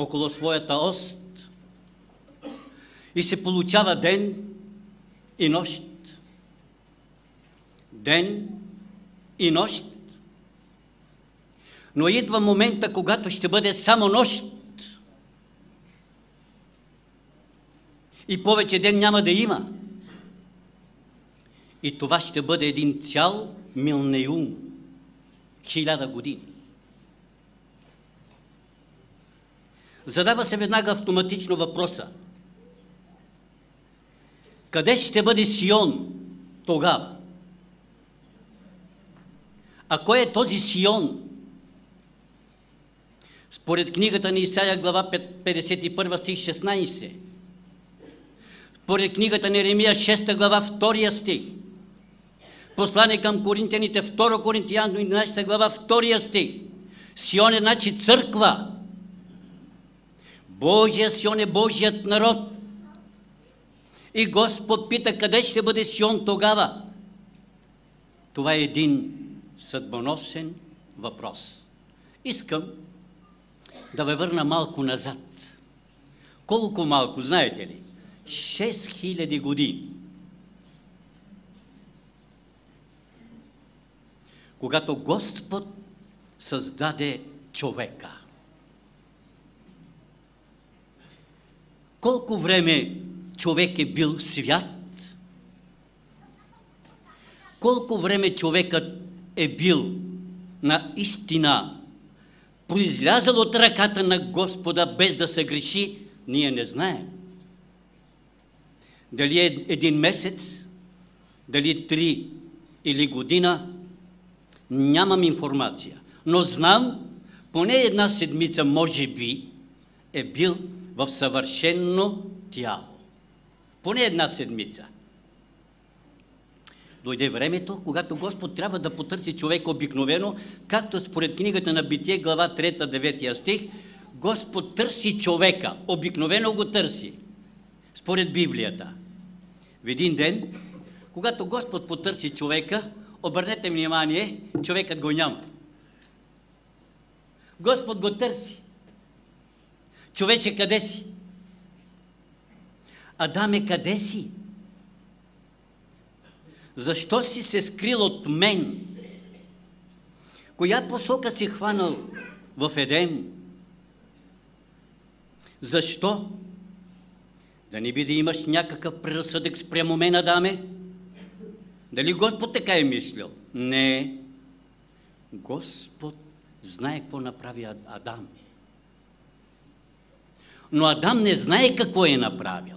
около своята ост и се получава ден и нощ. Ден и нощ. Но идва момента, когато ще бъде само нощ. И повече ден няма да има. И това ще бъде един цял милнеум. 1000 години. Задава се веднага автоматично въпроса. Къде ще бъде Сион тогава? А кой е този Сион? Според книгата на Исаия, глава 51, стих 16. Според книгата на Еремия, 6 глава, 2 стих. Послание към Коринтяните, 2 Коринтиян, 11 глава, 2 стих. Сион е значи църква. Божия Сион е Божият народ. И Господ пита, къде ще бъде Сион тогава? Това е един съдбоносен въпрос. Искам да ме върна малко назад. Колко малко, знаете ли? 6000 години. Когато Господ създаде човека. Колко време човек е бил свят? Колко време човекът е бил наистина произлязъл от ръката на Господа без да се греши, ние не знаем. Дали е един месец, дали 3 или година, нямам информация. Но знам, поне 1 седмица, може би, е бил в съвършено тяло. Поне 1 седмица. Дойде времето, когато Господ трябва да потърси човека обикновено, както според книгата на Битие, глава 3, 9 стих, Господ търси човека, обикновено го търси, според Библията. В един ден, когато Господ потърси човека, обърнете внимание, човекът го няма. Господ го търси. Човече, къде си? Адаме, къде си? Защо си се скрил от мен? Коя посока си хванал в Едем? Защо? Да не би да имаш някакъв предразсъдък спрямо мен, Адаме? Дали Господ така е мислил? Не. Господ знае какво направи Адам. Но Адам не знае какво е направил.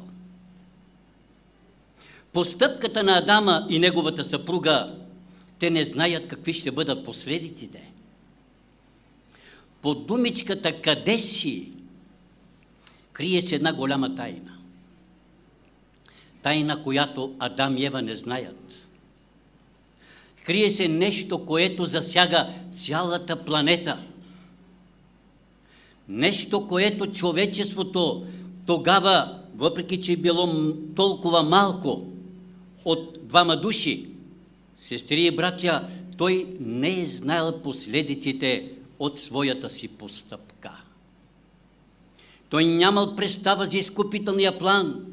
Постъпката на Адама и неговата съпруга, те не знаят какви ще бъдат последиците. Под думичката къде си крие се една голяма тайна. Тайна, която Адам и Ева не знаят. Крие се нещо, което засяга цялата планета. Нещо, което човечеството тогава, въпреки че е било толкова малко, от 2 души, сестри и братя, той не е знаел последиците от своята си постъпка. Той нямал представа за изкупителния план.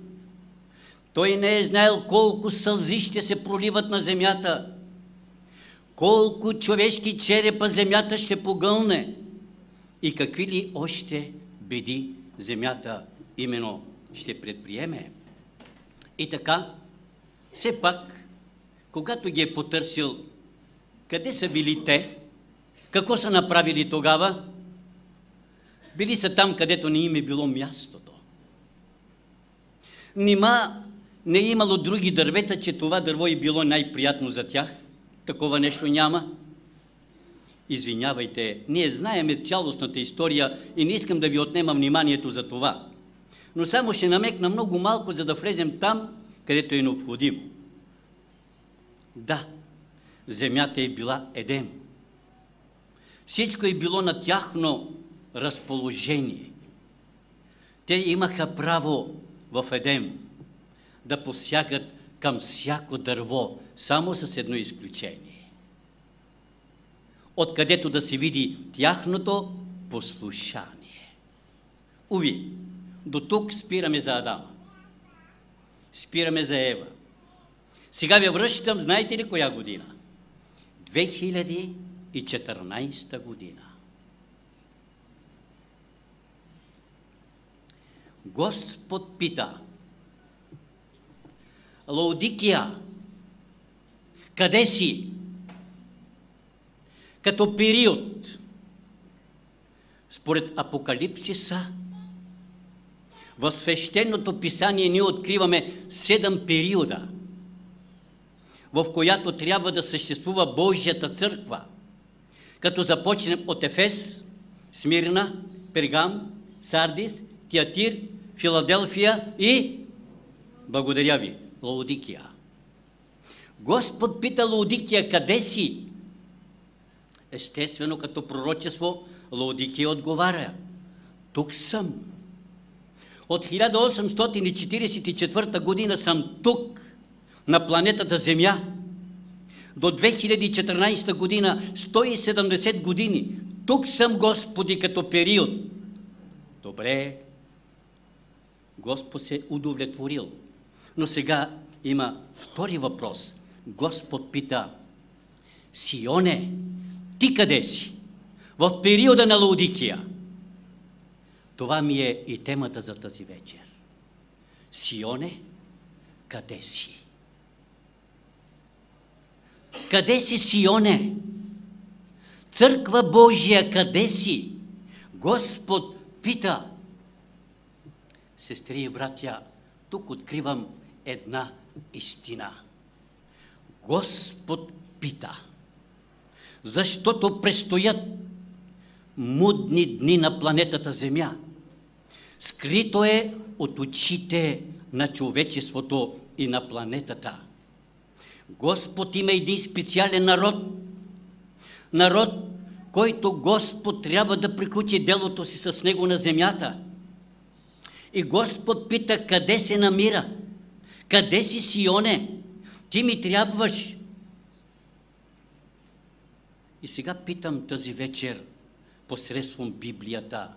Той не е знаел колко сълзи ще се проливат на земята, колко човешки черепа земята ще погълне и какви ли още беди земята именно ще предприеме. И така, все пак, когато ги е потърсил, къде са били те? Какво са направили тогава? Били са там, където не им е било мястото. Нима не е имало други дървета, че това дърво е било най-приятно за тях? Такова нещо няма. Извинявайте, ние знаеме цялостната история и не искам да ви отнемам вниманието за това. Но само ще намекна много малко, за да влезем там, където е необходимо. Да, земята е била Едем. Всичко е било на тяхно разположение. Те имаха право в Едем да посягат към всяко дърво, само с едно изключение. Откъдето да се види тяхното послушание. Уви, до тук спираме за Адама. Спираме за Ева. Сега ви връщам, знаете ли коя година? 2014 година. Господ пита: Лаодикия, къде си? Като период, според Апокалипсиса, в свещеното писание ние откриваме 7 периода, в която трябва да съществува Божията църква, като започнем от Ефес, Смирна, Пергам, Сардис, Тиатир, Филаделфия и, благодаря ви, Лаодикия. Господ пита Лаодикия: къде си? Естествено, като пророчество, Лаодикия отговаря: тук съм. От 1844 година съм тук, на планетата Земя. До 2014 година, 170 години. Тук съм, Господи, като период. Добре, Господ се удовлетворил. Но сега има втори въпрос. Господ пита: Сионе, ти къде си? В периода на Лаодикия. Това ми е и темата за тази вечер. Сионе, къде си? Къде си, Сионе? Църква Божия, къде си? Господ пита. Сестри и братя, тук откривам една истина. Господ пита, защото предстоят мудни дни на планетата Земя. Скрито е от очите на човечеството и на планетата. Господ има един специален народ. Народ, който Господ трябва да приключи делото си с него на земята. И Господ пита: къде се намира? Къде си, Сионе? Ти ми трябваш. И сега питам тази вечер посредством Библията: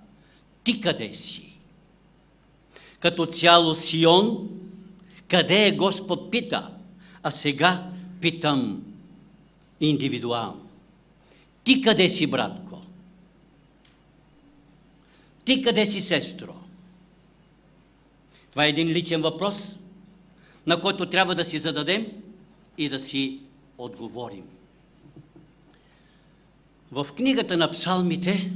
ти къде си? Като цяло Сион, къде е, Господ пита? А сега питам индивидуално: ти къде си, братко? Ти къде си, сестро? Това е един личен въпрос, на който трябва да си зададем и да си отговорим. В книгата на Псалмите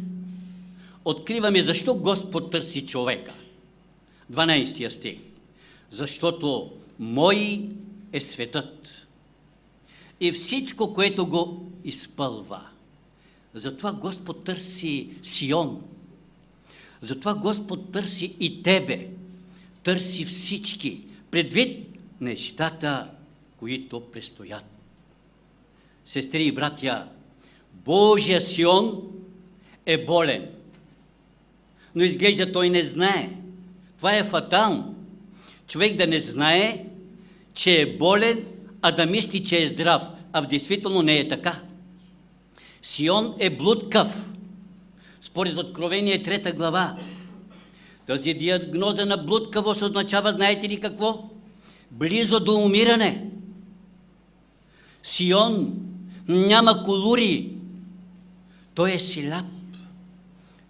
откриваме защо Господ търси човека. 12 стих. Защото мой е светът и всичко, което го изпълва. Затова Господ търси Сион. Затова Господ търси и тебе. Търси всички, предвид нещата, които предстоят. Сестри и братя, Божия Сион е болен, но изглежда той не знае. Това е фатално. Човек да не знае, че е болен, а да мисли, че е здрав, а в действително не е така. Сион е блудкав. Според Откровение 3 глава. Тази диагноза на блудкавост означава, знаете ли какво? Близо до умиране. Сион няма колури. Той е сляп.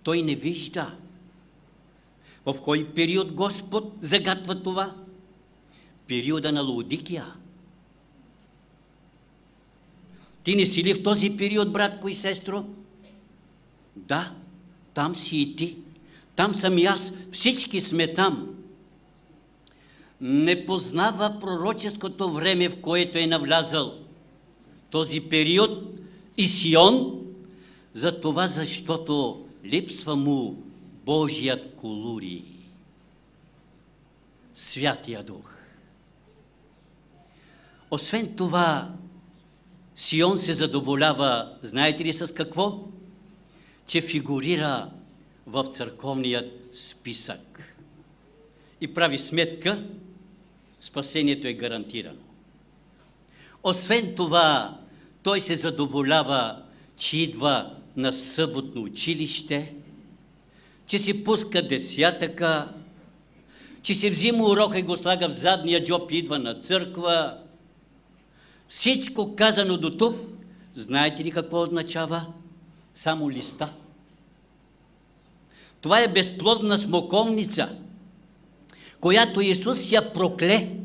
Той не вижда. В кой период Господ загатва това? Периода на Лаодикия. Ти не си ли в този период, братко и сестро? Да, там си и ти. Там съм и аз. Всички сме там. Не познава пророческото време, в което е навлязал този период и Сион, за това, защото липсва му Божият колури, Святия Дух. Освен това, Сион се задоволява, знаете ли с какво? Че фигурира в църковният списък и прави сметка, спасението е гарантирано. Освен това, той се задоволява, че идва на съботно училище, че си пуска десятъка, че си взима урока и го слага в задния джоб и идва на църква. Всичко казано до тук, знаете ли какво означава? Само листа. Това е безплодна смоковница, която Исус я прокле.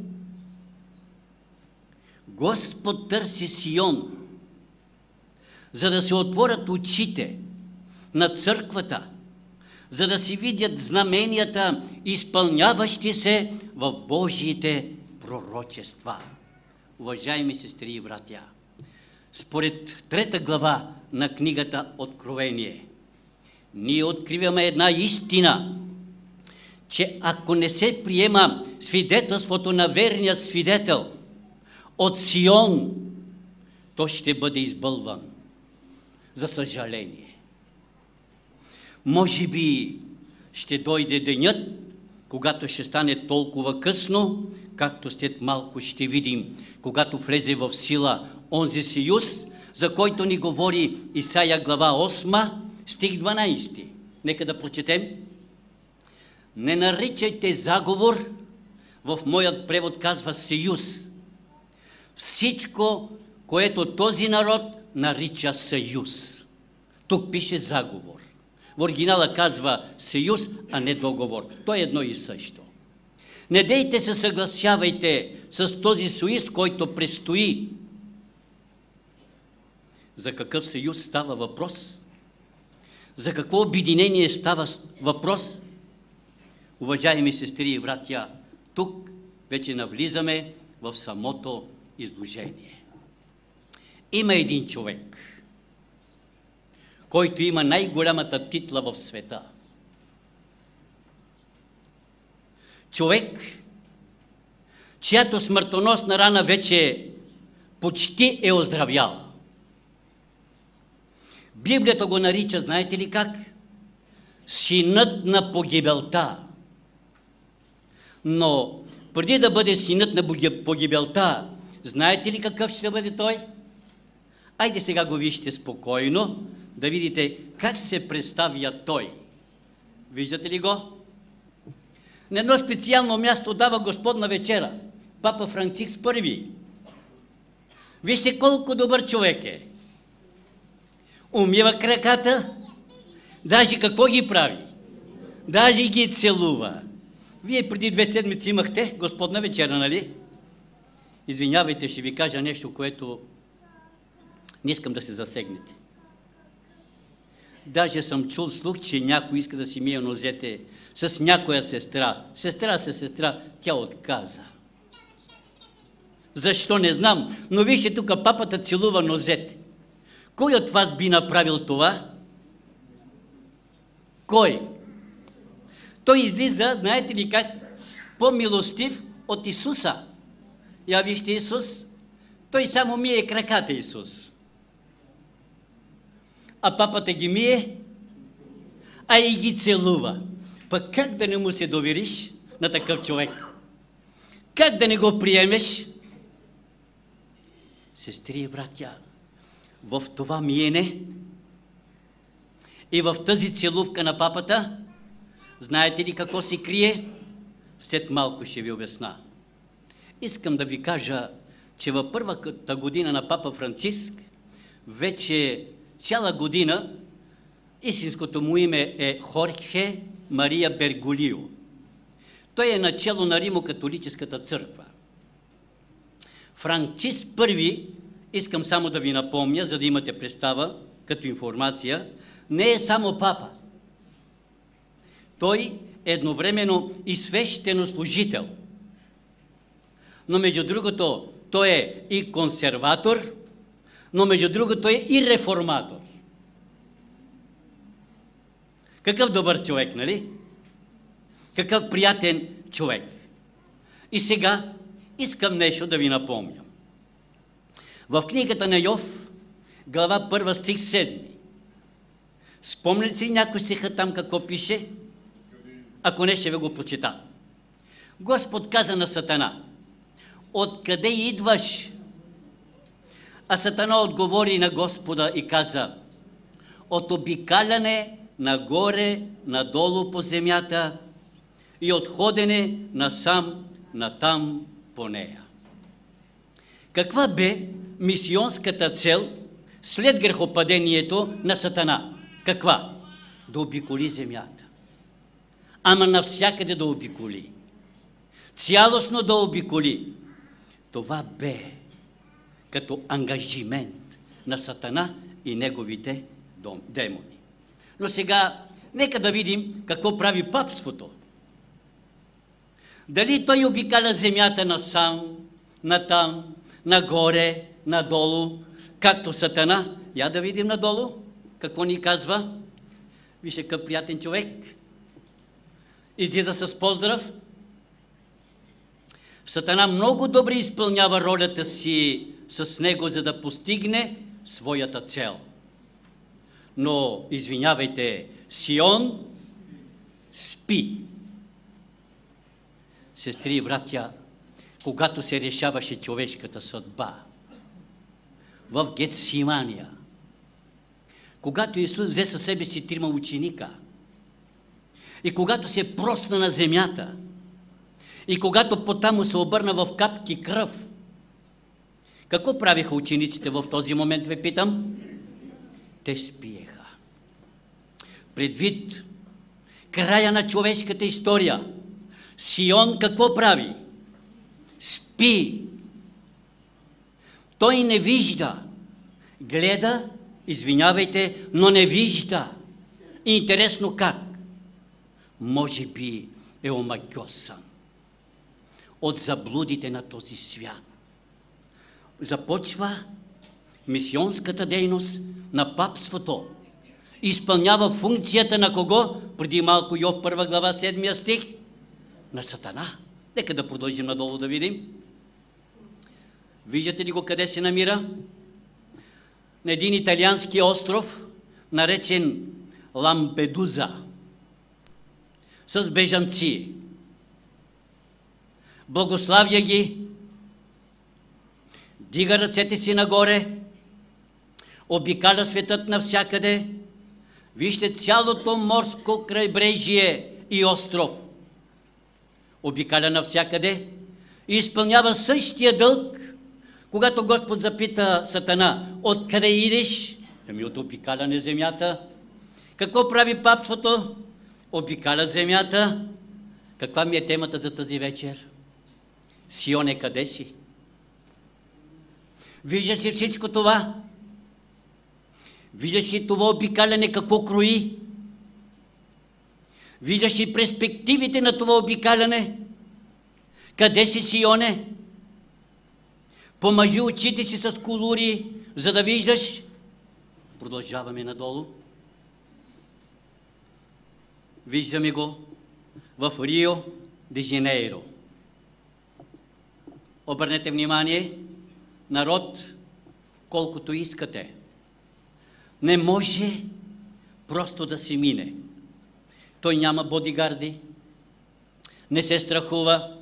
Господ търси Сион, за да се отворят очите на църквата, за да се видят знаменията, изпълняващи се в Божиите пророчества. Уважаеми сестри и братя, според 3 глава на книгата Откровение, ние откриваме една истина, че ако не се приема свидетелството на верния свидетел от Сион, то ще бъде избълван. За съжаление. Може би ще дойде денят, когато ще стане толкова късно, както след малко ще видим, когато влезе в сила онзи съюз, за който ни говори Исаия глава 8, стих 12. Нека да прочетем. Не наричайте заговор, в моят превод казва съюз. Всичко, което този народ нарича съюз. Тук пише заговор. В оригинала казва съюз, а не договор. То е едно и също. Не дейте се съгласявайте с този съюз, който предстои. За какъв съюз става въпрос? За какво обединение става въпрос? Уважаеми сестри и братя, тук вече навлизаме в самото изложение. Има един човек, който има най-голямата титла в света. Човек, чиято смъртоносна рана вече почти е оздравяла. Библията го нарича, знаете ли как? Синът на погибелта. Но преди да бъде синът на погибелта, знаете ли какъв ще бъде той? Айде сега го вижте спокойно, да видите как се представя той. Виждате ли го? На едно специално място дава Господна вечера. Папа Франциск I. Вижте колко добър човек е. Умива краката, даже какво ги прави? Даже ги целува. Вие преди 2 седмици имахте Господна вечера, нали? Извинявайте, ще ви кажа нещо, което не искам да се засегнете. Даже съм чул слух, че някой иска да си мие нозете с някоя сестра. Сестра, тя отказа. Защо не знам, но вижте тук папата целува нозете. Кой от вас би направил това? Кой? Той излиза, знаете ли как, по-милостив от Исуса. Я вижте Исус, той само мие краката Исус. А папата ги мие, а и ги целува. Пък как да не му се довериш на такъв човек? Как да не го приемеш? Сестри и братя, в това миене и в тази целувка на папата, знаете ли какво се крие? След малко ще ви обясна. Искам да ви кажа, че във първата година на папа Франциск, вече цяла година, истинското му име е Хорхе Мария Берголио. Той е начело на Римо-католическата църква. Франциск I, искам само да ви напомня, за да имате представа, като информация, не е само папа. Той е едновременно и свещенослужител. Но между другото, той е и консерватор, но между другото е и реформатор. Какъв добър човек, нали? Какъв приятен човек. И сега искам нещо да ви напомня. В книгата на Йов, глава 1, стих 7. Спомняте си някой стиха там какво пише? Ако не, ще ви го прочита. Господ каза на Сатана: откъде идваш? А Сатана отговори на Господа и каза: от обикаляне нагоре, надолу по земята и от ходене насам, натам по нея. Каква бе мисионската цел след грехопадението на Сатана? Каква? Да обиколи земята. Ама навсякъде да обиколи. Цялостно да обиколи. Това бе като ангажимент на Сатана и неговите демони. Но сега, нека да видим какво прави папството. Дали той обикаля земята насам, натам, нагоре, надолу, както Сатана? Я да видим надолу, какво ни казва. Вижте какъв приятен човек. Излиза с поздрав. Сатана много добре изпълнява ролята си с него, за да постигне своята цел. Но, извинявайте, Сион спи. Сестри и братя, когато се решаваше човешката съдба в Гетсимания, когато Исус взе със себе си 3 ученика и когато се простна на земята и когато пота му се обърна в капки кръв, какво правиха учениците в този момент, ви питам? Те спиеха. Предвид края на човешката история, Сион какво прави? Спи. Той не вижда. Гледа, извинявайте, но не вижда. Интересно как? Може би е омагьосан от заблудите на този свят. Започва мисионската дейност на папството. Изпълнява функцията на кого? Преди малко Йов 1 глава 7 стих. На Сатана. Нека да продължим надолу да видим. Виждате ли го къде се намира? На един италиански остров, наречен Лампедуза, с бежанци. Благославя ги, дига ръцете си нагоре, обикаля светът навсякъде. Вижте цялото морско крайбрежие и остров. Обикаля навсякъде и изпълнява същия дълг, когато Господ запита Сатана, откъде идеш? Ами от обикаляне земята. Какво прави папството? Обикаля земята. Каква ми е темата за тази вечер? Сионе, къде си? Виждаш ли всичко това? Виждаш ли това обикаляне какво крои? Виждаш ли перспективите на това обикаляне? Къде си, Сионе? Помажи очите си с колури, за да виждаш. Продължаваме надолу. Виждаме го в Рио де Жанейро. Обърнете внимание, народ, колкото искате. Не може просто да се мине. Той няма бодигарди, не се страхува.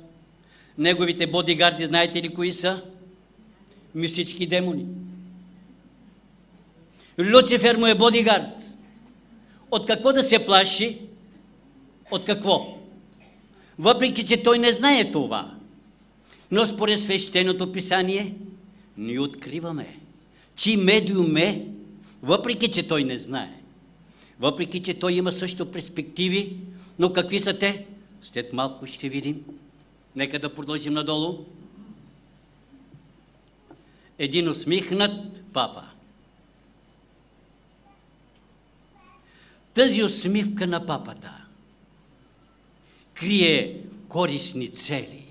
Неговите бодигарди, знаете ли кои са? Мистически демони. Люцифер му е бодигард. От какво да се плаши? От какво? Въпреки че той не знае това. Но според свещеното писание ние откриваме, че медиум е, въпреки че той не знае. Въпреки че той има също перспективи, но какви са те? След малко ще видим. Нека да продължим надолу. Един усмихнат папа. Тази усмивка на папата крие корисни цели.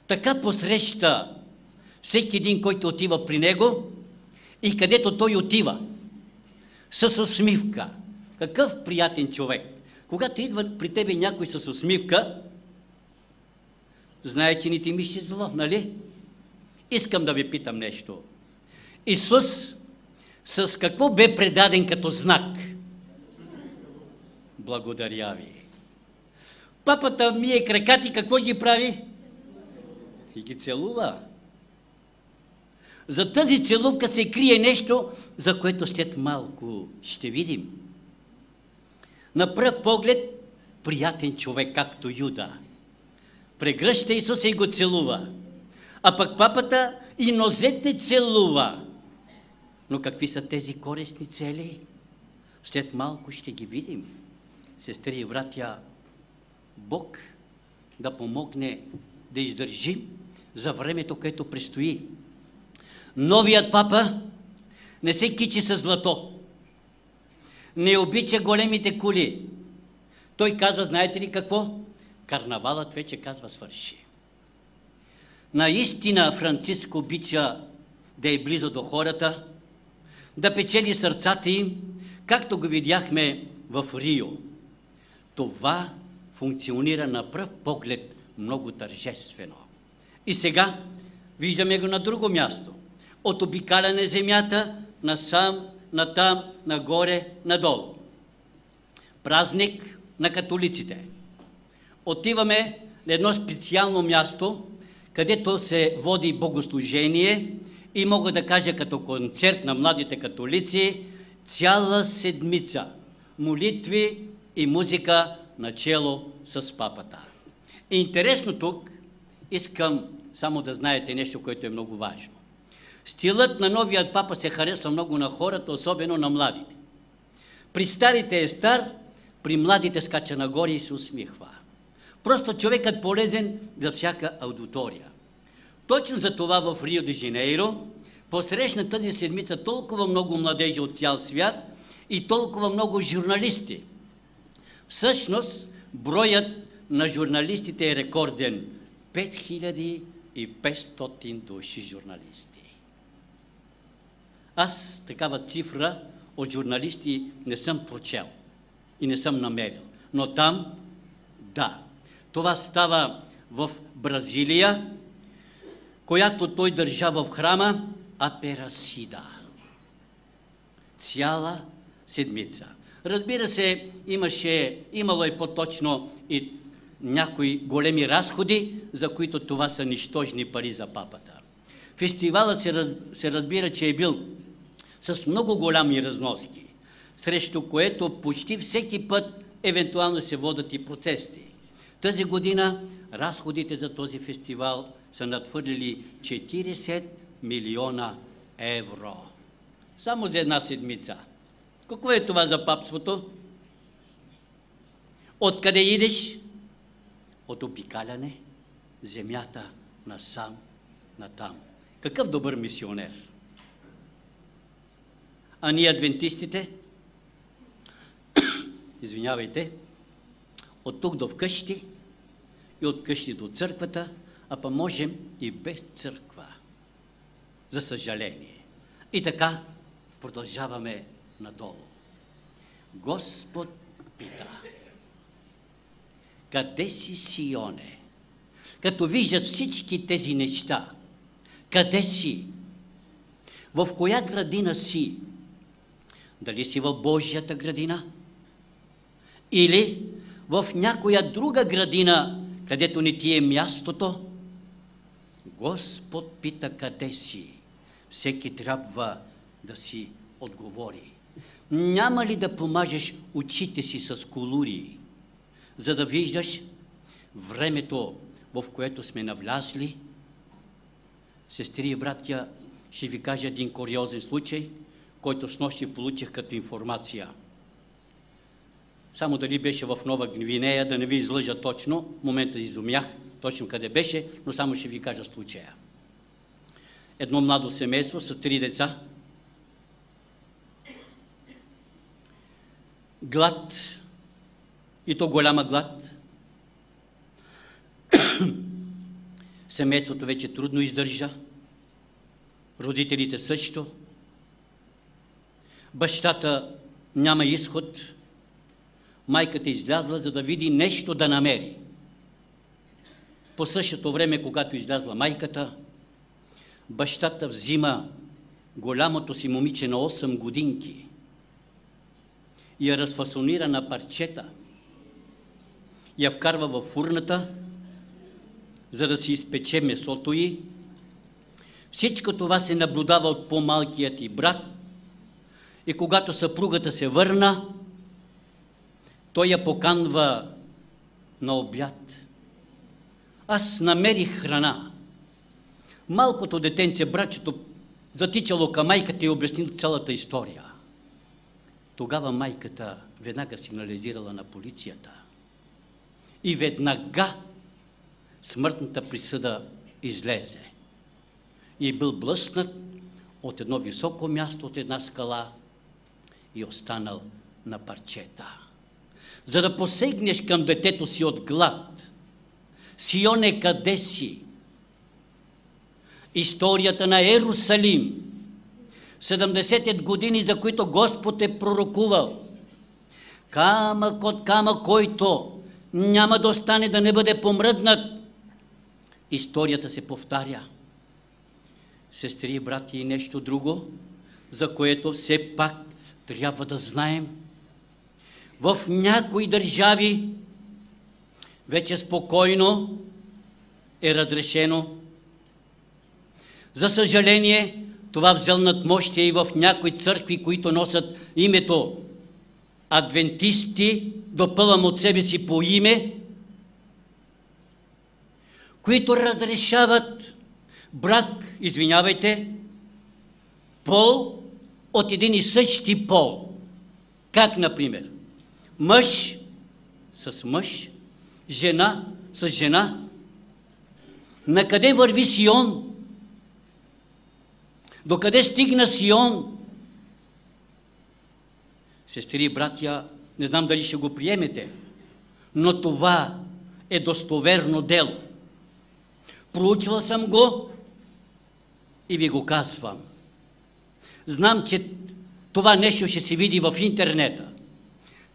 Така посреща всеки един, който отива при него и където той отива. С усмивка. Какъв приятен човек. Когато идва при тебе някой с усмивка, знае, че не ти мисли зло, нали? Искам да ви питам нещо. Исус с какво бе предаден като знак? Благодаря ви. Папата мие кракати, какво ги прави? И ги целува. За тази целувка се крие нещо, за което след малко ще видим. На пръв поглед приятен човек, както Юда. Прегръща Исуса и го целува. А пък папата и нозете целува. Но какви са тези користни цели? След малко ще ги видим. Сестри и братя, Бог да помогне да издържим за времето, което предстои. Новият папа не се кичи със злато. Не обича големите коли. Той казва, знаете ли какво? Карнавалът вече, казва, свърши. Наистина Франциск обича да е близо до хората, да печели сърцата им, както го видяхме в Рио. Това функционира на пръв поглед много тържествено. И сега виждаме го на друго място. От обикаляне земята, насам, натам, нагоре, надолу. Празник на католиците. Отиваме на едно специално място, където се води богослужение и мога да кажа като концерт на младите католици, цяла седмица молитви и музика начело с папата. И интересно тук, искам само да знаете нещо, което е много важно. Стилът на новият папа се харесва много на хората, особено на младите. При старите е стар, при младите скача нагоре и се усмихва. Просто човекът полезен за всяка аудитория. Точно за това в Рио де Жанейро посрещна тази седмица толкова много младежи от цял свят и толкова много журналисти. Всъщност, броят на журналистите е рекорден. 5500 души журналисти. Аз такава цифра от журналисти не съм прочел и не съм намерил. Но там, да. Това става в Бразилия, която той държа в храма Аперасида. Цяла седмица. Разбира се, имало е по-точно и някои големи разходи, за които това са нищожни пари за папата. Фестивалът се разбира, че е бил с много голями разноски, срещу което почти всеки път евентуално се водят и протести. Тази година разходите за този фестивал са надхвърлили 40 милиона евро. Само за една седмица. Какво е това за папството? Откъде идеш? От обикаляне земята насам, натам. Какъв добър мисионер! А ние адвентистите, извинявайте, от тук до вкъщи и от къщи до църквата, а па можем и без църква. За съжаление. И така продължаваме надолу. Господ пита: къде си, Сионе? Като виждат всички тези неща, къде си? В коя градина си? Дали си в Божията градина? Или в някоя друга градина, където не ти е мястото? Господ пита къде си. Всеки трябва да си отговори. Няма ли да помажеш очите си с колури, за да виждаш времето, в което сме навлязли? Сестри и братя, ще ви кажа един куриозен случай, който снощи получих като информация. Само дали беше в Нова Гвинея, да не ви излъжа точно, в момента изумях точно къде беше, но само ще ви кажа случая. Едно младо семейство с 3 деца, глад, и то голяма глад. Семейството вече трудно издържа, родителите също. Бащата няма изход, майката излязла, за да види нещо да намери. По същото време, когато излязла майката, бащата взима голямото си момиче на 8 годинки и я разфасонира на парчета, я вкарва в фурната, за да си изпече месото й. Всичко това се наблюдава от по-малкият й брат и когато съпругата се върна, той я поканва на обяд. Аз намерих храна. Малкото детенце, братчето, затичало към майката и обясни цялата история. Тогава майката веднага сигнализирала на полицията. И веднага смъртната присъда излезе. И бил блъснат от едно високо място, от една скала и останал на парчета. За да посегнеш към детето си от глад, Сионе, къде си? Историята на Иерусалим, 70 години, за които Господ е пророкувал. Камък от камък, който няма да остане, да не бъде помръднат. Историята се повтаря. Сестри и брати, и нещо друго, за което все пак трябва да знаем. В някои държави вече спокойно е разрешено. За съжаление, това взел надмощие и в някои църкви, които носят името адвентисти, допълвам от себе си по име, които разрешават брак, пол от един и същи пол. Как, например? Мъж с мъж, жена с жена. Накъде върви Сион? Докъде стигна Сион? Сестри и братя, не знам дали ще го приемете, но това е достоверно дело. Проучвал съм го и ви го казвам. Знам, че това нещо ще се види в интернета.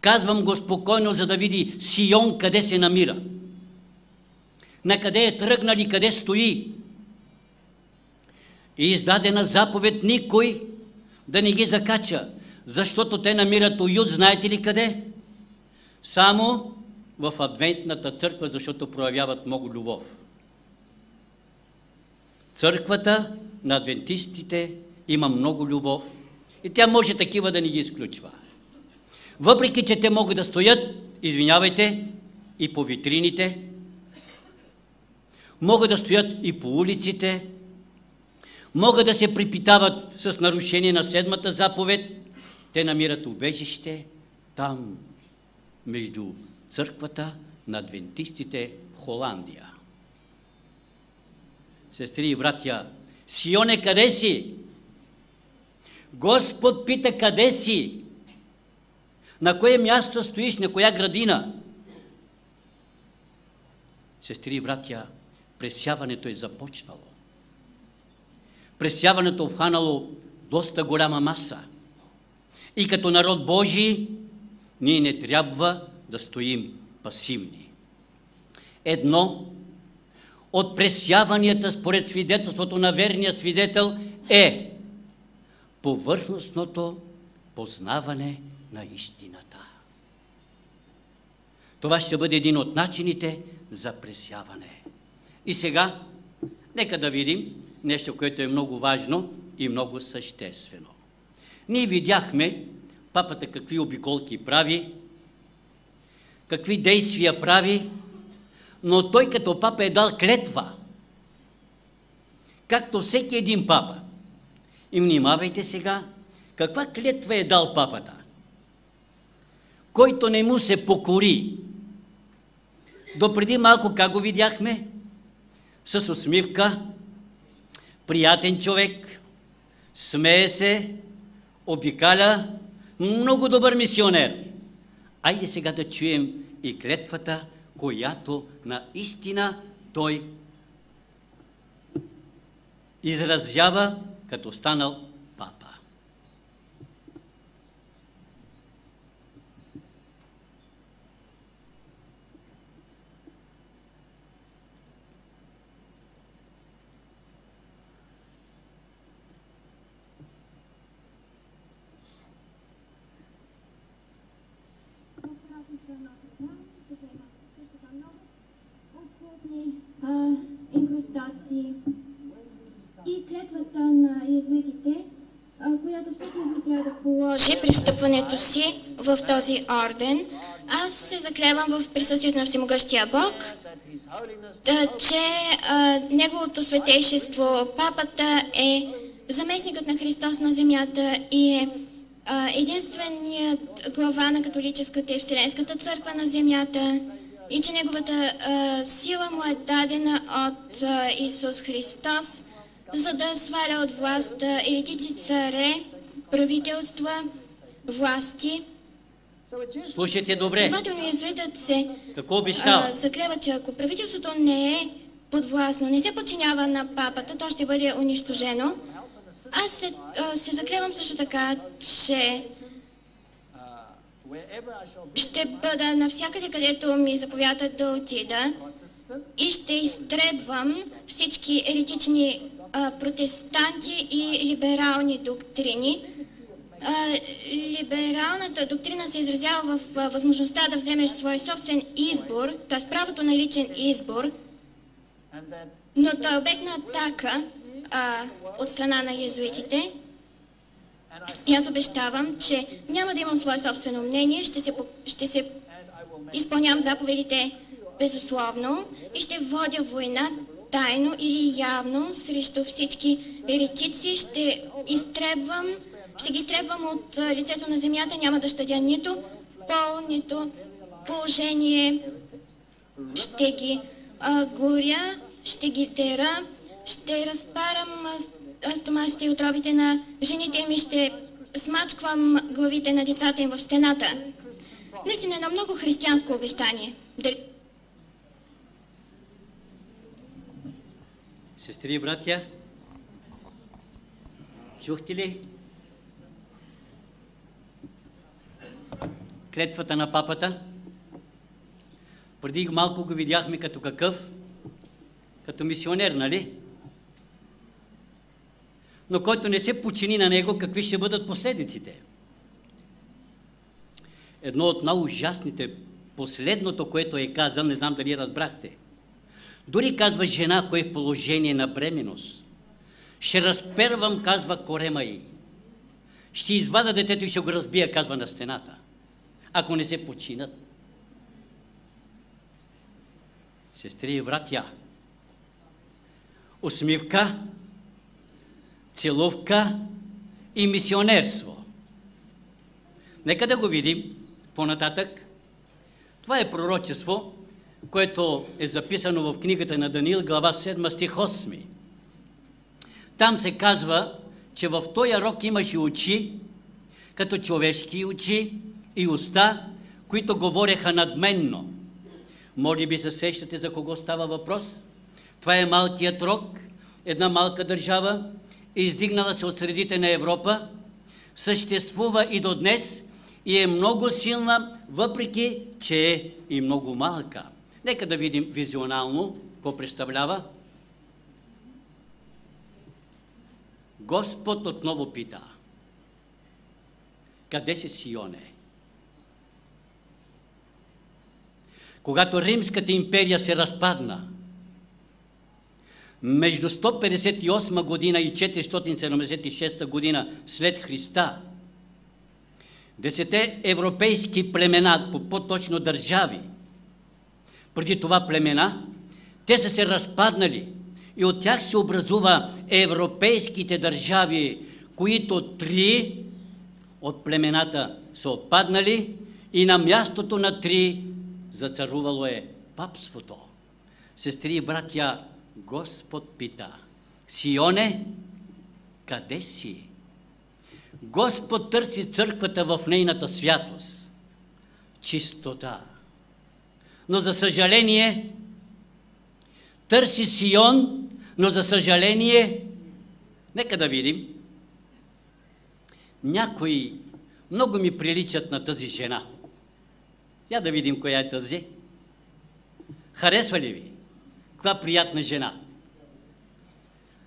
Казвам го спокойно, за да види Сион къде се намира. На къде е тръгнал и къде стои. И издадена заповед никой да не ги закача, защото те намират уют, знаете ли къде? Само в Адвентната църква, защото проявяват много любов. Църквата на адвентистите има много любов и тя може такива да не ги изключва. Въпреки че те могат да стоят, и по витрините, могат да стоят и по улиците, могат да се припитават с нарушение на 7-та заповед, те намират убежище там, между църквата на адвентистите в Холандия. Сестри и братя, Сионе, къде си? Господ пита, къде си? На кое място стоиш, на коя градина? Сестри и братя, пресяването е започнало. Пресяването е обхванало доста голяма маса. И като народ Божий, ние не трябва да стоим пасивни. Едно от пресяванията, според свидетелството на верния свидетел, е повърхностното познаване на истината. Това ще бъде един от начините за пресяване. И сега, нека да видим нещо, което е много важно и много съществено. Ние видяхме папата какви обиколки прави, какви действия прави, но той като папа е дал клетва, както всеки един папа. И внимавайте сега, каква клетва е дал папата? Който не му се покори. Допреди малко как го видяхме? С усмивка, приятен човек, смее се, обикаля, много добър мисионер. Айде сега да чуем и клетвата, която наистина той изразява, като станал папа. Инкрустации и клетвата на иезуитите, която всеки трябва да положи при встъпването си в този орден, Аз се заклевам в присъствието на Всемогъщия Бог, че Неговото светейшество, папата, е заместникът на Христос на земята и е единственият глава на католическата и вселенската църква на земята и че Неговата сила му е дадена от Исус Христос, за да сваля от власт еретици, царе, правителства, власти. Слушайте добре. Следователно, езуитът се Какво обещава? заклева, че ако правителството не е подвластно, не се подчинява на папата, то ще бъде унищожено. Аз се заклевам също така, че ще бъда навсякъде, където ми заповядат да отида и ще изтребвам всички еретични протестанти и либерални доктрини. Либералната доктрина се изразява в възможността да вземеш свой собствен избор, т.е. правото на личен избор, но той е обект на атака от страна на йезуитите. И аз обещавам, че няма да имам свое собствено мнение, ще се изпълнявам заповедите безусловно и ще водя война тайно или явно срещу всички еретици, ще ги изтребвам от лицето на земята, няма да щадя нито пол, нито положение, ще ги горя, ще ги дера, ще разпарам стомашите и отробите на жените им и ще смачквам главите на децата им в стената. Наистина едно много християнско обещание. Сестри и братя, чухте ли клетвата на папата? Преди малко го видяхме като какъв? Като мисионер, нали? Но който не се подчини на него, какви ще бъдат последиците? Едно от най-ужасните, последното, което е казал, не знам дали разбрахте. Дори казва жена, кое е в положение на бременност. Ще разпервам, казва, корема й. Ще извада детето и ще го разбия, казва, на стената. Ако не се починат. Сестри и братя, усмивка, целувка и мисионерство. Нека да го видим по-нататък. Това е пророчество, което е записано в книгата на Даниил, глава 7, стих 8. Там се казва, че в този рок имаше очи, като човешки очи и уста, които говореха надменно. Може би се сещате за кого става въпрос? Това е малкият рок, една малка държава, издигнала се от средите на Европа, съществува и до днес и е много силна, въпреки че е и много малка. Нека да видим визионално какво представлява. Господ отново пита: къде си, Сионе? Когато Римската империя се разпадна, между 158 година и 476 година след Христа, 10 европейски племена, по-точно държави, преди това племена, те са се разпаднали и от тях се образува европейските държави, които 3 от племената са отпаднали и на мястото на 3 зацарувало е папството. Сестри и братя, Господ пита: Сионе, къде си? Господ търси църквата в нейната святост, чистота. Но за съжаление, търси Сион, но за съжаление, нека да видим, някои много ми приличат на тази жена. Я да видим коя е тази. Харесва ли ви? Каква приятна жена.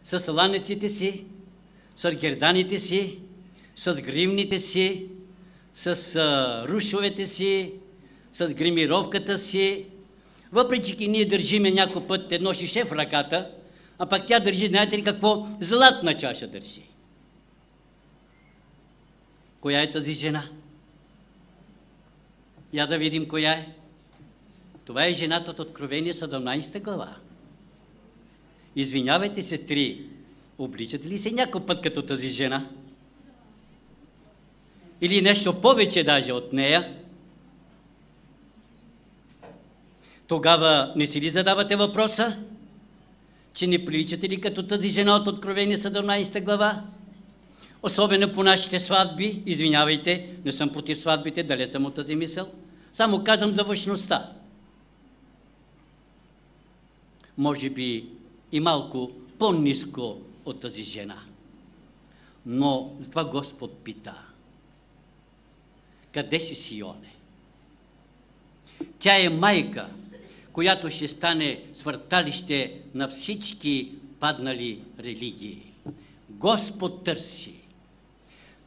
С ланиците си, с герданите си, с гримните си, с рушовете си, с гримировката си. Въпреки че ние държиме някой път едно шише в ръката, а пак тя държи, знаете ли какво? Златна чаша държи. Коя е тази жена? Я да видим коя е. Това е жената от Откровение 17 глава. Извинявайте, сестри, обличате ли се някой път като тази жена? Или нещо повече даже от нея? Тогава не си ли задавате въпроса, че не приличате ли като тази жена от Откровение 17 глава? Особено по нашите сватби, извинявайте, не съм против сватбите, далеч съм от тази мисъл, само казвам за външността. Може би и малко по-ниско от тази жена. Но затова Господ пита: къде си, Сионе? Тя е майка, която ще стане свърталище на всички паднали религии. Господ търси.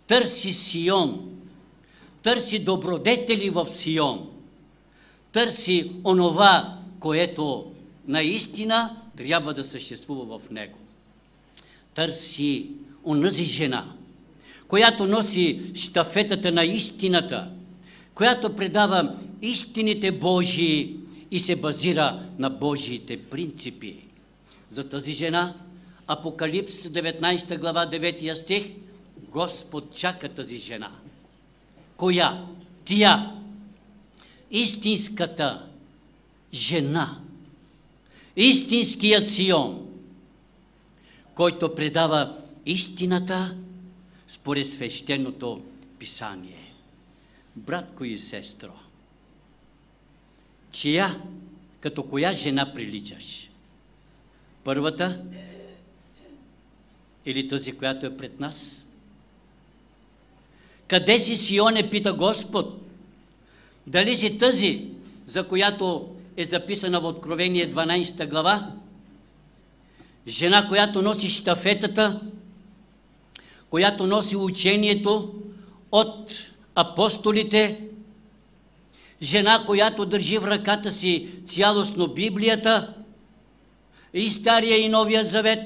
Търси Сион. Търси добродетели в Сион. Търси онова, което наистина трябва да съществува в него. Търси онази жена, която носи щафетата на истината, която предава истините Божии и се базира на Божиите принципи. За тази жена, Апокалипс 19 глава 9 стих, Господ чака тази жена. Коя? Тя. Истинската жена. Истинският Сион, който предава истината според свещеното писание. Братко и сестро, като коя жена приличаш? Първата или тази, която е пред нас? Къде си, Сионе, пита Господ? Дали си тази, за която е записана в Откровение 12 глава? Жена, която носи щафетата, която носи учението от апостолите, жена, която държи в ръката си цялостно Библията, и Стария и Новия Завет.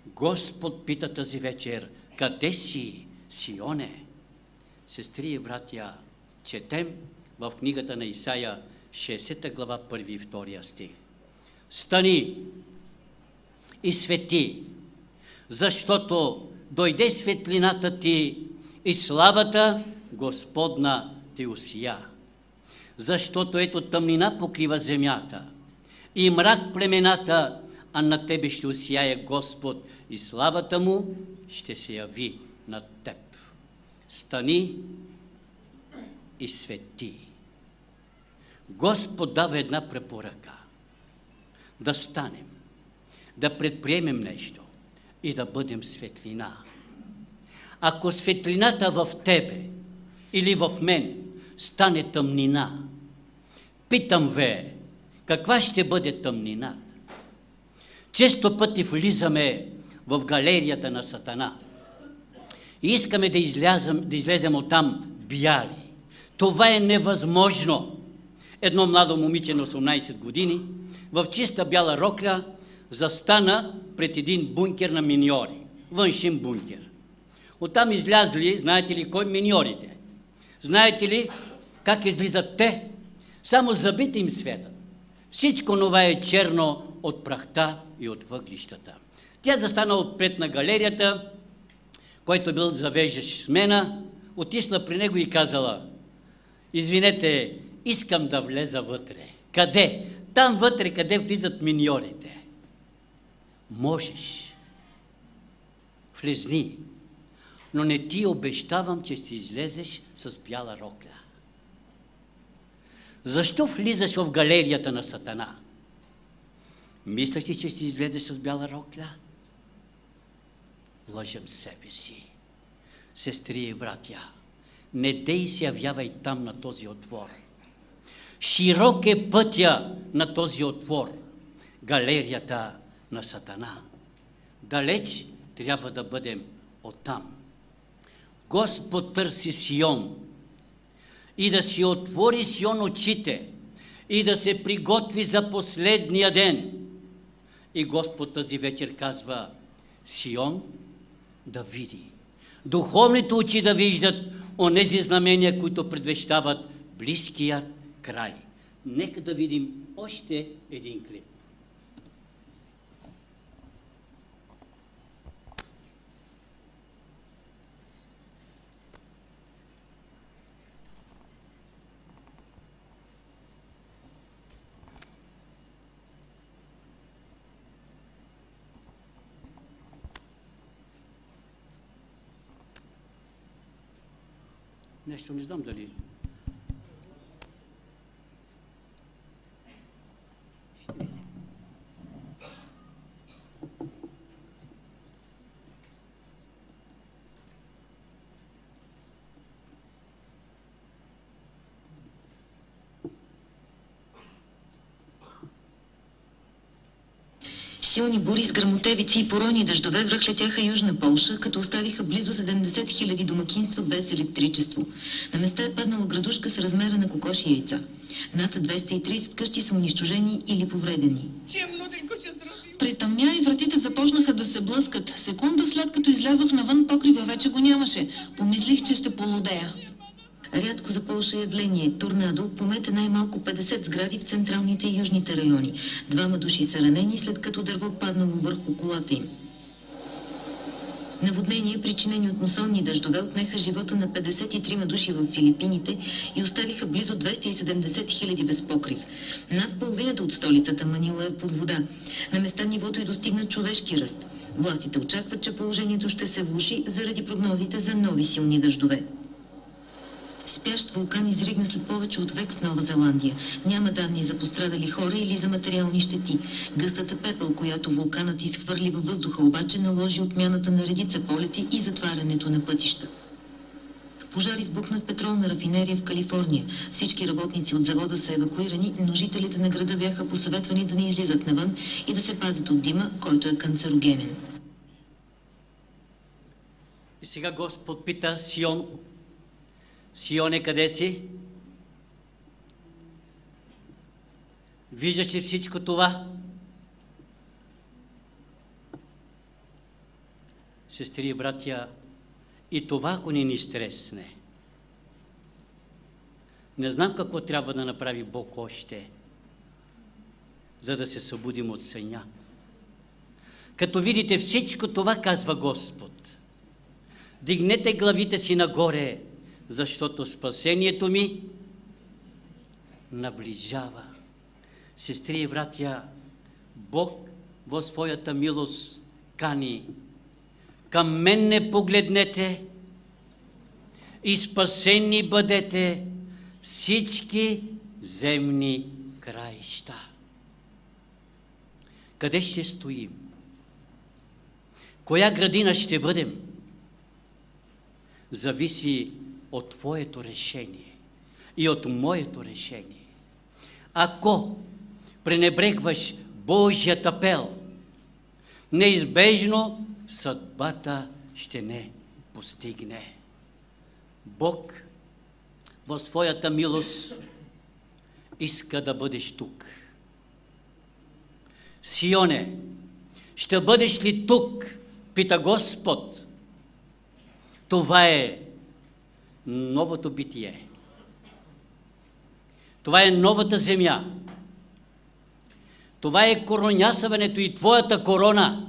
Господ пита тази вечер: къде си, Сионе? Сестри и братя, четем в книгата на Исаия 60 глава 1 и 2 стих. Стани и свети, защото дойде светлината ти и славата Господна ти усия. Защото ето тъмнина покрива земята и мрак племената, а на тебе ще усияе Господ и славата му ще се яви над теб. Стани и свети. Господ дава една препоръка: да станем, да предприемем нещо и да бъдем светлина. Ако светлината в тебе или в мен стане тъмнина, питам ви, каква ще бъде тъмнината? Често пъти влизаме в галерията на Сатана и искаме да излезем оттам бяли. Това е невъзможно. Едно младо момиче на 18 години в чиста бяла рокля застана пред един бункер на миньори, външен бункер. Оттам излязли, знаете ли кой? Миньорите. Знаете ли как излизат те? Само зъбите им светят. Всичко това е черно от прахта и от въглищата. Тя застана отпред на галерията, който бил завеждащ смена, отишла при него и казала: извинете, искам да влеза вътре. Къде? Там вътре, къде влизат миньорите. Можеш. Влезни. Но не ти обещавам, че ще излезеш с бяла рокля. Защо влизаш в галерията на Сатана? Мислиш ли, че ще излезеш с бяла рокля? Лъжем себе си. Сестри и братя, не дей се явявай там на този отвор. Широк е пътя на този отвор, галерията на Сатана. Далеч трябва да бъдем оттам. Господ търси Сион и да си отвори Сион очите и да се приготви за последния ден. И Господ тази вечер казва: Сион да види. Духовните очи да виждат онези знамения, които предвещават близкият край. Нека да видим още един клип. Нещо не знам дали... Ще видим. Силни бури с гръмотевици и поройни дъждове връхлетяха Южна Полша, като оставиха близо 70 000 домакинства без електричество. На места е паднала градушка с размера на кокоши яйца. Над 230 къщи са унищожени или повредени. Притъмня и вратите започнаха да се блъскат. Секунда след като излязох навън, покрива вече го нямаше. Помислих, че ще полудея. Рядко за Полша явление. Торнадо помете най-малко 50 сгради в централните и южните райони. 2 души са ранени, след като дърво паднало върху колата им. Наводнения, причинени от мусонни дъждове, отнеха живота на 53 души в Филипините и оставиха близо 270 000 без покрив. Над половината от столицата Манила е под вода. На места нивото и достигна човешки ръст. Властите очакват, че положението ще се влоши заради прогнозите за нови силни дъждове. Спящ вулкан изригна след повече от век в Нова Зеландия. Няма данни за пострадали хора или за материални щети. Гъстата пепел, която вулканът изхвърли във въздуха, обаче наложи отмяната на редица полети и затварянето на пътища. Пожар избухна в петролна рафинерия в Калифорния. Всички работници от завода са евакуирани, но жителите на града бяха посъветвани да не излизат навън и да се пазят от дима, който е канцерогенен. И сега Господ пита Сион: Сионе, къде си? Виждаш ли всичко това? Сестри и братя, и това, ако не ни стресне, не знам какво трябва да направи Бог още, за да се събудим от съня. Като видите всичко това, казва Господ, дигнете главите си нагоре, защото спасението ми наближава. Сестри и братя, Бог в своята милост кани: към мен не погледнете и спасени бъдете всички земни краища. Къде ще стоим? Коя градина ще бъдем? Зависи от твоето решение и от моето решение. Ако пренебрегваш Божият апел, неизбежно съдбата ще не постигне. Бог в своята милост иска да бъдеш тук. Сионе, ще бъдеш ли тук? Пита Господ. Това е новото битие. Това е новата земя. Това е коронясването и твоята корона.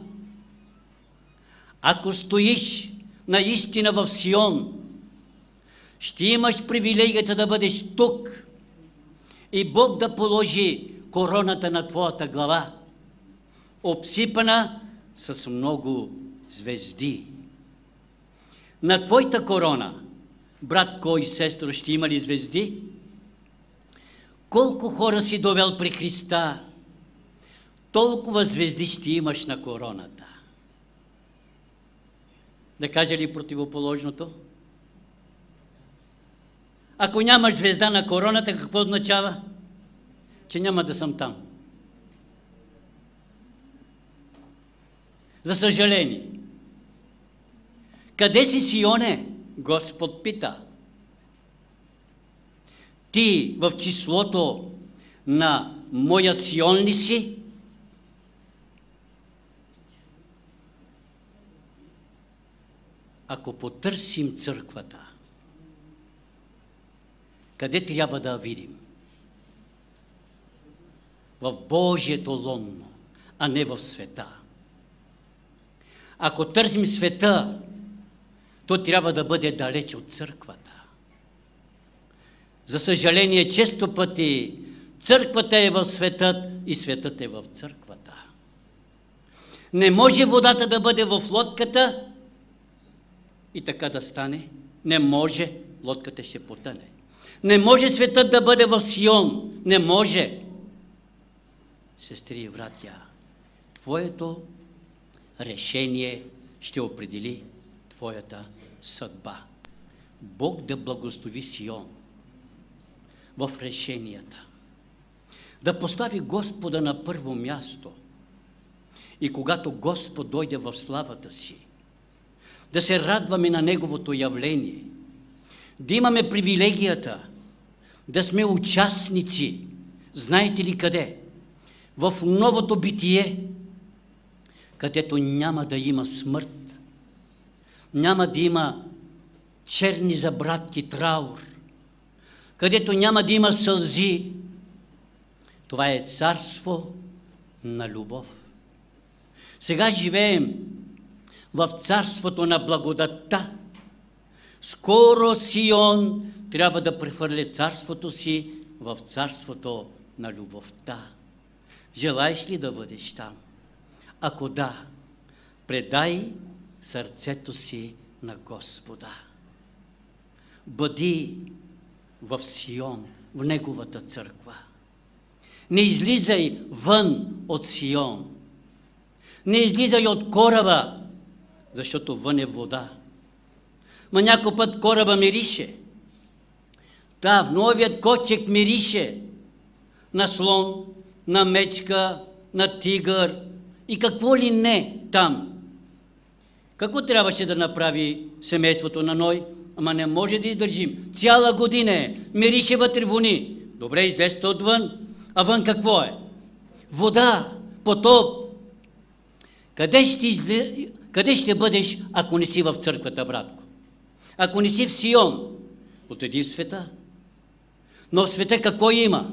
Ако стоиш наистина в Сион, ще имаш привилегията да бъдеш тук и Бог да положи короната на твоята глава, обсипана с много звезди. На твоята корона, братко и сестро, ще има ли звезди? Колко хора си довел при Христа, толкова звезди ще имаш на короната. Да кажа ли противоположното? Ако нямаш звезда на короната, какво означава? Че няма да съм там. За съжаление. Къде си, Сионе? Господ пита. Ти в числото на моя Сион ли си? Ако потърсим църквата, къде трябва да видим? В Божието лоно, а не в света. Ако търсим света, то трябва да бъде далеч от църквата. За съжаление, често пъти църквата е в светът и светът е в църквата. Не може водата да бъде в лодката и така да стане. Не може, лодката ще потъне. Не може светът да бъде в Сион. Не може. Сестри и братя, твоето решение ще определи твоята съдба. Бог да благослови Сион в решенията. Да постави Господа на първо място. И когато Господ дойде в славата си, да се радваме на Неговото явление, да имаме привилегията, да сме участници. Знаете ли къде? В новото битие, където няма да има смърт, няма да има черни забратки, траур, където няма да има сълзи. Това е царство на любов. Сега живеем в царството на благодатта. Скоро Сион трябва да прехвърли царството си в царството на любовта. Желаеш ли да бъдеш там? Ако да, предай сърцето си на Господа. Бъди в Сион, в Неговата църква. Не излизай вън от Сион. Не излизай от кораба, защото вън е вода. Ма някой път кораба мирише. Да, в новият кочек мирише на слон, на мечка, на тигър и какво ли не там. Какво трябваше да направи семейството на Ной? Ама не може да издържим. Цяла година е. Мирише вътре вони. Добре, излезте отвън. А вън какво е? Вода, потоп. Къде ще бъдеш, ако не си в църквата, братко? Ако не си в Сион, отиди в света. Но в света какво има?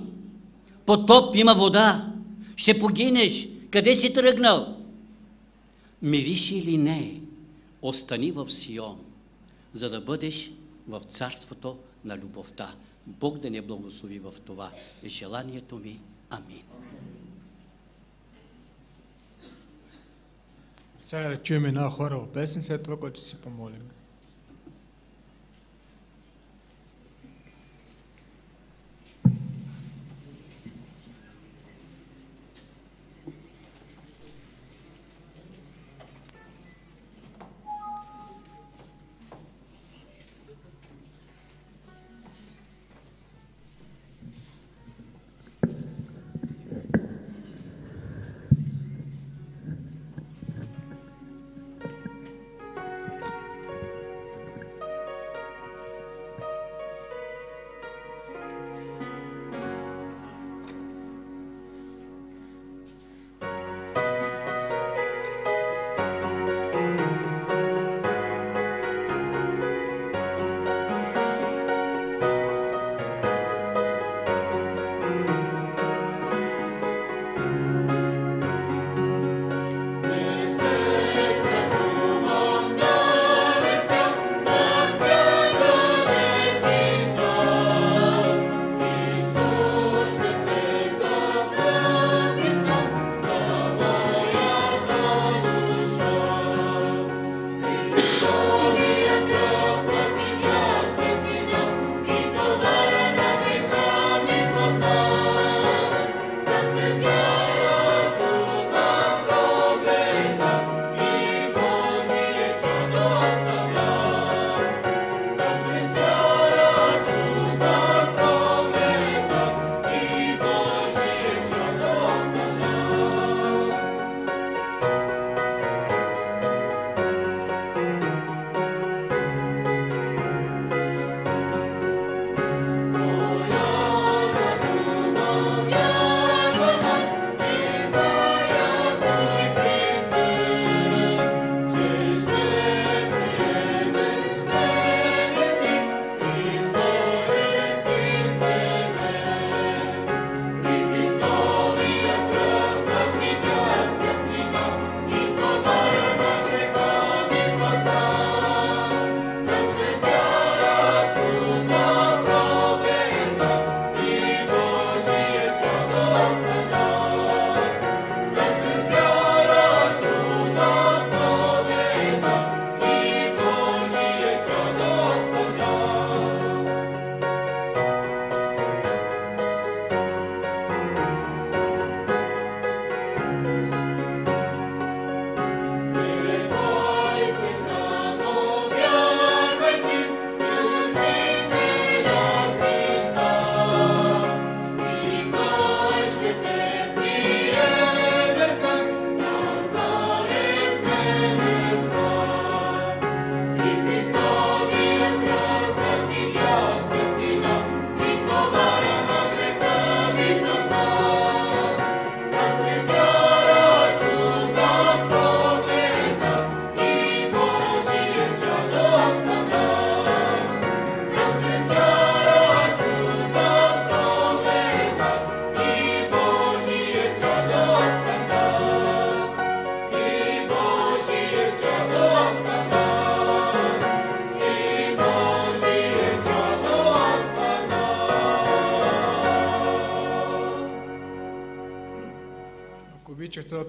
Потоп, има вода. Ще погинеш. Къде си тръгнал? Мириш или не, остани в Сион, за да бъдеш в царството на любовта. Бог да не благослови в това. Е желанието ми. Амин. Сега да чуем една хорова песен, след това, който си помолим.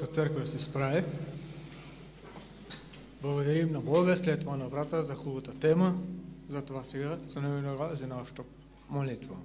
своята църква да се справи. Благодарим на Бога, след това на брата за хубавата тема. Затова сега се намираме за нашата молитва.